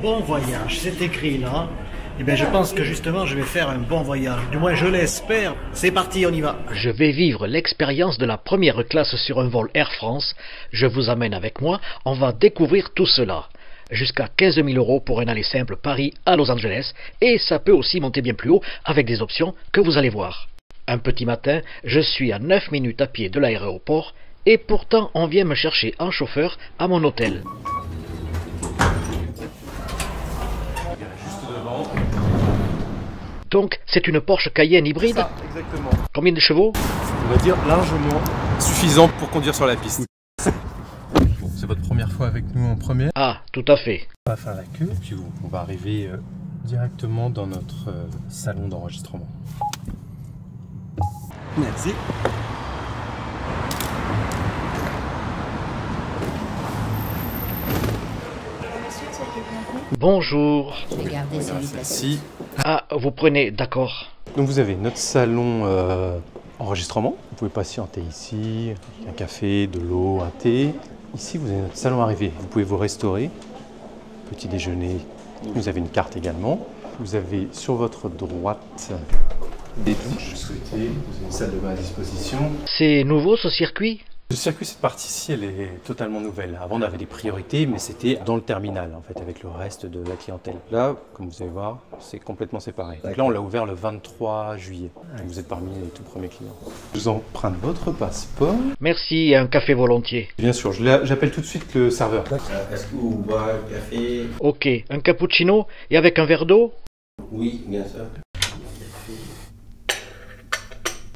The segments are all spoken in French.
bon voyage, c'est écrit là. Eh bien, je pense que justement, je vais faire un bon voyage. Du moins, je l'espère. C'est parti, on y va. Je vais vivre l'expérience de la première classe sur un vol Air France. Je vous amène avec moi. On va découvrir tout cela. Jusqu'à 15 000 € pour un aller simple Paris à Los Angeles. Et ça peut aussi monter bien plus haut avec des options que vous allez voir. Un petit matin, je suis à 9 minutes à pied de l'aéroport. Et pourtant, on vient me chercher en chauffeur à mon hôtel. Donc, c'est une Porsche Cayenne hybride? Ça, exactement. Combien de chevaux? On va dire largement suffisant pour conduire sur la piste. Bon, c'est votre première fois avec nous en première. Ah, tout à fait. On va faire la queue, puis on va arriver directement dans notre salon d'enregistrement. Merci. Bonjour. Regardez celui-là. Ici. Ah, vous prenez, d'accord. Donc vous avez notre salon enregistrement. Vous pouvez patienter ici, un café, de l'eau, un thé. Ici, vous avez notre salon arrivé. Vous pouvez vous restaurer. Petit déjeuner. Vous avez une carte également. Vous avez sur votre droite des douches. Vous souhaitez, vous avez une salle de bain à disposition. C'est nouveau ce circuit? Le circuit, cette partie-ci, elle est totalement nouvelle. Avant, on avait des priorités, mais c'était dans le terminal, en fait, avec le reste de la clientèle. Là, comme vous allez voir, c'est complètement séparé. Donc là, on l'a ouvert le 23 juillet. Donc vous êtes parmi les tout premiers clients. Je vous emprunte votre passeport. Merci, un café volontiers. Bien sûr, j'appelle tout de suite le serveur. Est-ce que vous boivez un café? Ok, un cappuccino et avec un verre d'eau? Oui, bien sûr.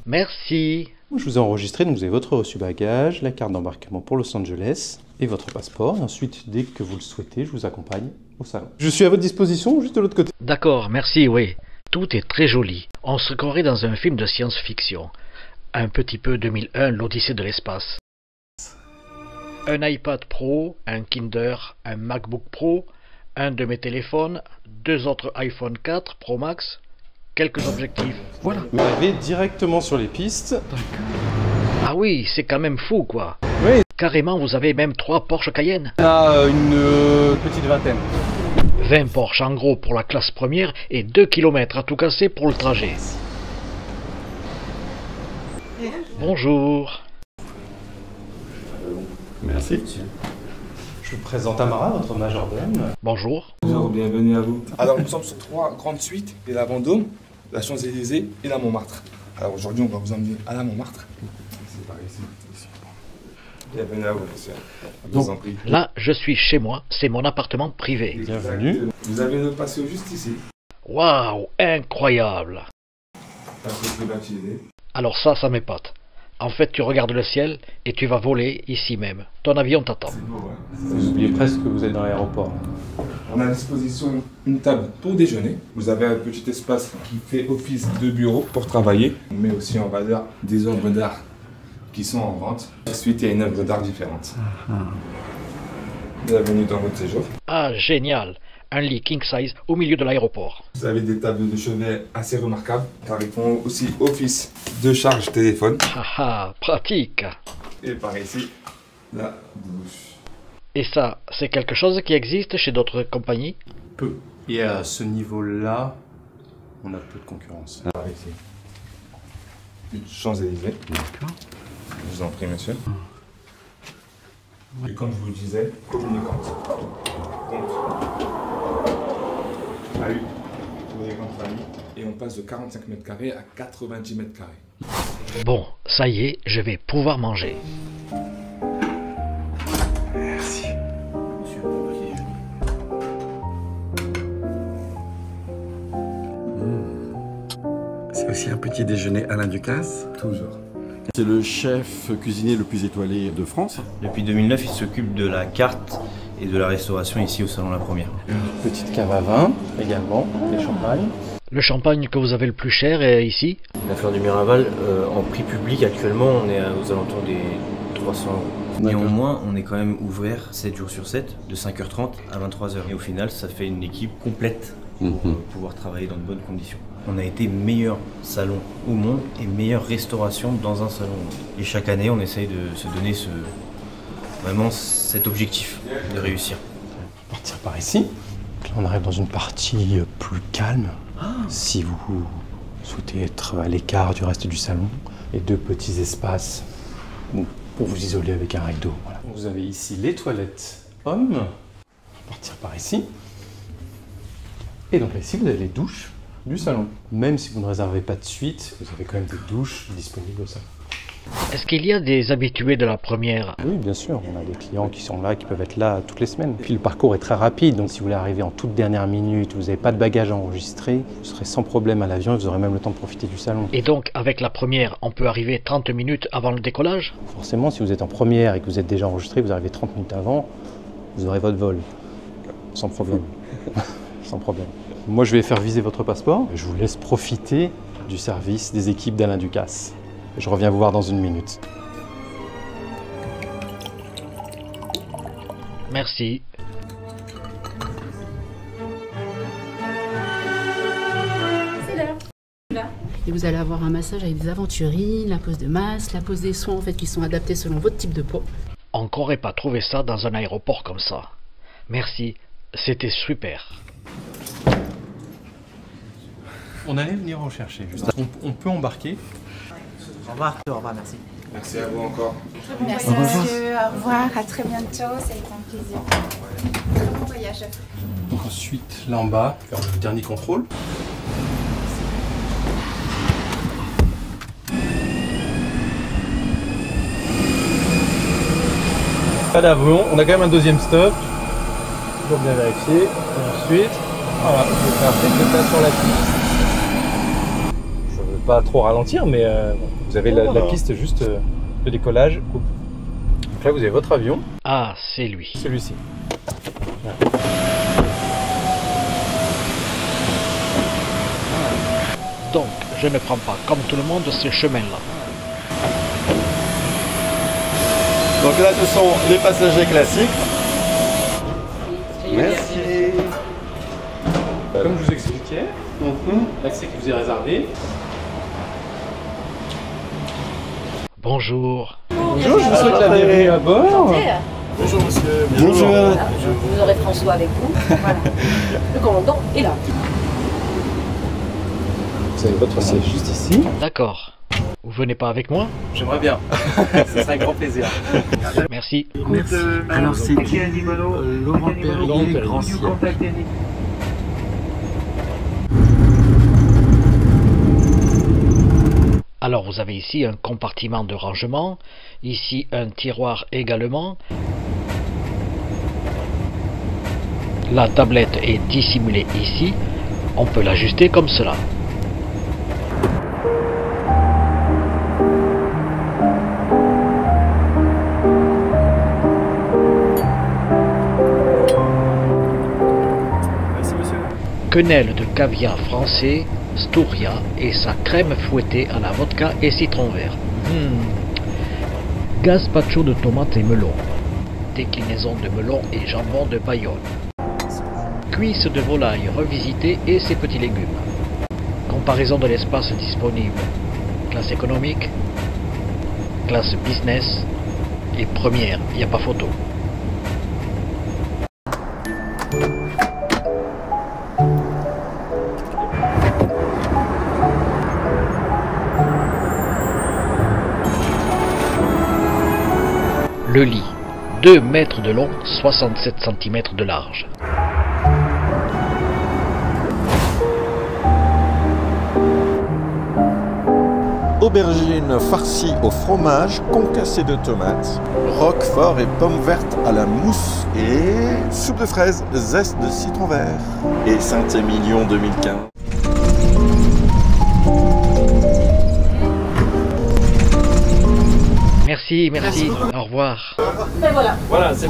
Merci. Je vous ai enregistré, donc vous avez votre reçu bagage, la carte d'embarquement pour Los Angeles et votre passeport. Et ensuite, dès que vous le souhaitez, je vous accompagne au salon. Je suis à votre disposition, juste de l'autre côté. D'accord, merci, oui. Tout est très joli. On se croirait dans un film de science-fiction. Un petit peu 2001, l'Odyssée de l'espace. Un iPad Pro, un Kinder, un MacBook Pro, un de mes téléphones, 2 autres iPhone 4 Pro Max, quelques objectifs. Voilà. Vous arrivez directement sur les pistes. Ah oui, c'est quand même fou, quoi. Oui. Carrément, vous avez même 3 Porsche Cayenne. On a une petite vingtaine. 20 Porsche en gros pour la classe première et 2 km à tout casser pour le trajet. Bonjour. Merci. Je vous présente Amara, votre majordome. Bonjour. Bonjour, bienvenue à vous. Alors nous sommes sur 3 grandes suites, et la Vendôme, la Champs-Élysées et la Montmartre. Alors aujourd'hui on va vous emmener à la Montmartre. C'est par ici. Bienvenue à vous, monsieur. Je vous en prie. Là, je suis chez moi, c'est mon appartement privé. Bienvenue. Vous avez notre patio juste ici. Waouh, incroyable. Patio privatisé. Alors ça m'épate. En fait, tu regardes le ciel et tu vas voler ici même. Ton avion t'attend. C'est beau, ouais. Vous oubliez presque que vous êtes dans l'aéroport. On a à disposition une table pour déjeuner. Vous avez un petit espace qui fait office de bureau pour travailler. Mais aussi on va dire des œuvres d'art qui sont en vente. Ensuite il y a une œuvre d'art différente. Bienvenue dans votre séjour. Ah, génial. Un lit king size au milieu de l'aéroport. Vous avez des tables de chevet assez remarquables car ils font aussi office de charge téléphone. Haha, pratique. Et par ici, la douche. Et ça, c'est quelque chose qui existe chez d'autres compagnies? Peu. Et à ce niveau-là, on a peu de concurrence. Par ici, une Champs-Élysées. D'accord. Je vous en prie, monsieur. Et comme je vous le disais, communicante. Donc, à 8, communicante famille. Et on passe de 45 mètres carrés à 90 mètres carrés. Bon, ça y est, je vais pouvoir manger. Merci. Monsieur, petit déjeuner. C'est aussi un petit déjeuner Alain Ducasse. Toujours. C'est le chef cuisinier le plus étoilé de France. Depuis 2009, il s'occupe de la carte et de la restauration ici au Salon La Première. Petite cave à vin également, des champagnes. Le champagne que vous avez le plus cher est ici? La Fleur du Miraval, en prix public actuellement, on est aux alentours des 300 €. Néanmoins, on est quand même ouvert 7 jours sur 7, de 5h30 à 23h. Et au final, ça fait une équipe complète pour pouvoir travailler dans de bonnes conditions. On a été meilleur salon au monde et meilleure restauration dans un salon au monde. Et chaque année, on essaye de se donner vraiment cet objectif de réussir. Partir par ici. Là, on arrive dans une partie plus calme. Si vous souhaitez être à l'écart du reste du salon. Et 2 petits espaces pour vous isoler avec un rideau. Voilà. Vous avez ici les toilettes hommes. On va partir par ici. Et donc là, ici, vous avez les douches du salon. Même si vous ne réservez pas de suite, vous avez quand même des douches disponibles au salon. Est-ce qu'il y a des habitués de la première? Oui, bien sûr. On a des clients qui sont là, qui peuvent être là toutes les semaines. Puis le parcours est très rapide. Donc si vous voulez arriver en toute dernière minute, vous n'avez pas de bagages à enregistrer, vous serez sans problème à l'avion et vous aurez même le temps de profiter du salon. Et donc, avec la première, on peut arriver 30 minutes avant le décollage? Forcément, si vous êtes en première et que vous êtes déjà enregistré, vous arrivez 30 minutes avant, vous aurez votre vol. Sans problème. Sans problème. Moi, je vais faire viser votre passeport. Je vous laisse profiter du service des équipes d'Alain Ducasse. Je reviens vous voir dans 1 minute. Merci. C'est l'heure. Et vous allez avoir un massage avec des aventurines, la pose de masque, la pose des soins en fait qui sont adaptés selon votre type de peau. On n'aurait pas trouvé ça dans un aéroport comme ça. Merci, c'était super. On allait venir en chercher. On peut embarquer. Au revoir, merci. Merci à vous encore. Merci monsieur, au revoir, à très bientôt, c'est avec un plaisir. Très bon voyage. Ensuite, là en bas, faire le dernier contrôle. Pas d'avion, on a quand même un deuxième stop. Toujours bien vérifier. Et ensuite, voilà, je vais faire quelques pas sur la piste. Je ne veux pas trop ralentir, mais vous avez la piste juste de décollage. Donc là, vous avez votre avion. Ah, c'est lui. Celui-ci. Voilà. Donc, je ne prends pas, comme tout le monde, ce chemin-là. Donc là, ce sont les passagers classiques. Merci. Comme je vous expliquais, l'accès qui vous est réservé. Bonjour. Bonjour, je vous souhaite la bienvenue à bord. Bonjour monsieur. Bonjour. Vous aurez François avec vous. Voilà. Le commandant est là. Vous avez votre siège juste ici. D'accord. Vous venez pas avec moi? J'aimerais bien. Ce serait un grand plaisir. Merci. Merci. Alors c'est Laurent Perrier, Grand Ciel. Alors vous avez ici un compartiment de rangement, ici un tiroir également. La tablette est dissimulée ici, on peut l'ajuster comme cela. Merci monsieur. Quenelle de caviar français, Stouria et sa crème fouettée à la vodka et citron vert. Gazpacho de tomates et melon. Déclinaison de melon et jambon de Bayonne. Cuisse de volaille revisitée et ses petits légumes. Comparaison de l'espace disponible. Classe économique, classe business et première, il n'y a pas photo. Le lit, 2 mètres de long, 67 cm de large. Aubergines farcies au fromage, concassé de tomates, roquefort et pommes vertes à la mousse et soupe de fraises, zeste de citron vert. Et Saint-Émilion 2015. Merci, merci, au revoir. Ben voilà. Voilà, c'est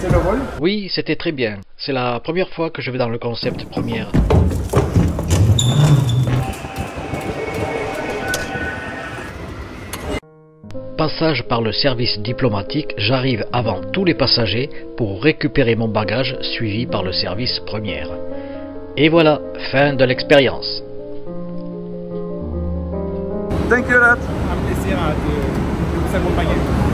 C'est le vol? Oui, c'était très bien. C'est la première fois que je vais dans le concept première. Passage par le service diplomatique, j'arrive avant tous les passagers pour récupérer mon bagage suivi par le service première. Et voilà, fin de l'expérience. Thank you a lot. Un plaisir de vous accompagner.